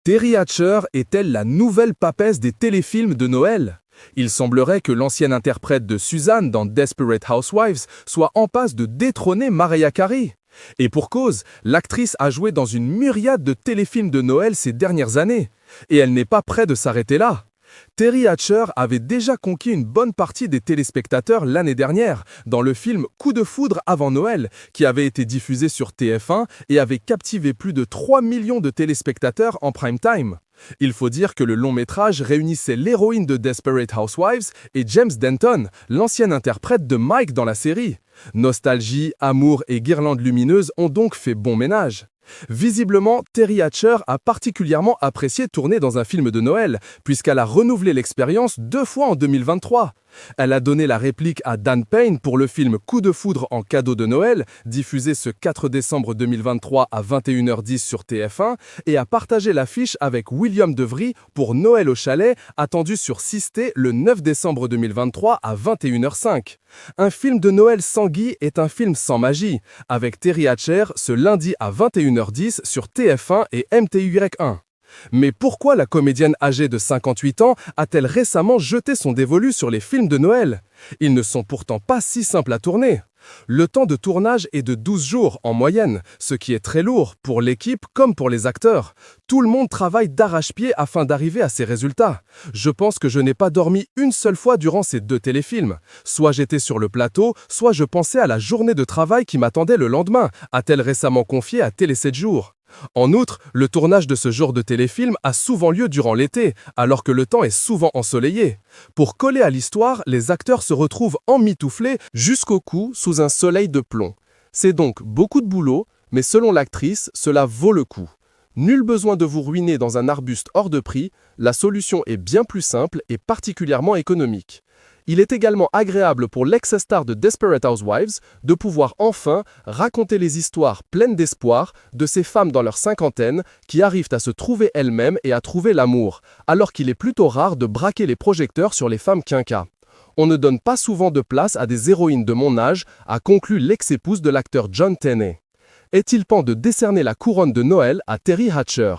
Terry Hatcher est-elle la nouvelle papesse des téléfilms de Noël? Il semblerait que l'ancienne interprète de Suzanne dans Desperate Housewives soit en passe de détrôner Mariah Carey. Et pour cause, l'actrice a joué dans une myriade de téléfilms de Noël ces dernières années. Et elle n'est pas près de s'arrêter là. Terry Hatcher avait déjà conquis une bonne partie des téléspectateurs l'année dernière dans le film Coup de foudre avant Noël, qui avait été diffusé sur TF1 et avait captivé plus de 3 millions de téléspectateurs en prime time. Il faut dire que le long métrage réunissait l'héroïne de Desperate Housewives et James Denton, l'ancien interprète de Mike dans la série. Nostalgie, amour et guirlandes lumineuses ont donc fait bon ménage. Visiblement, Terry Hatcher a particulièrement apprécié tourner dans un film de Noël, puisqu'elle a renouvelé l'expérience 2 fois en 2023. Elle a donné la réplique à Dan Payne pour le film Coup de foudre en cadeau de Noël, diffusé ce 4 décembre 2023 à 21h10 sur TF1, et a partagé l'affiche avec William DeVry pour Noël au chalet, attendu sur 6T le 9 décembre 2023 à 21h05. Un film de Noël sans Guy est un film sans magie, avec Terry Hatcher ce lundi à 21h10 sur TF1 et MTY1. Mais pourquoi la comédienne âgée de 58 ans a-t-elle récemment jeté son dévolu sur les films de Noël? Ils ne sont pourtant pas si simples à tourner. Le temps de tournage est de 12 jours en moyenne, ce qui est très lourd pour l'équipe comme pour les acteurs. Tout le monde travaille d'arrache-pied afin d'arriver à ces résultats. Je pense que je n'ai pas dormi une seule fois durant ces 2 téléfilms. Soit j'étais sur le plateau, soit je pensais à la journée de travail qui m'attendait le lendemain, a-t-elle récemment confié à Télé 7 jours. En outre, le tournage de ce genre de téléfilm a souvent lieu durant l'été, alors que le temps est souvent ensoleillé. Pour coller à l'histoire, les acteurs se retrouvent emmitouflés jusqu'au cou sous un soleil de plomb. C'est donc beaucoup de boulot, mais selon l'actrice, cela vaut le coup. Nul besoin de vous ruiner dans un arbuste hors de prix, la solution est bien plus simple et particulièrement économique. Il est également agréable pour l'ex-star de Desperate Housewives de pouvoir enfin raconter les histoires pleines d'espoir de ces femmes dans leur cinquantaine qui arrivent à se trouver elles-mêmes et à trouver l'amour, alors qu'il est plutôt rare de braquer les projecteurs sur les femmes quinquas. On ne donne pas souvent de place à des héroïnes de mon âge, a conclu l'ex-épouse de l'acteur John Tenney. Est-il temps de décerner la couronne de Noël à Terry Hatcher?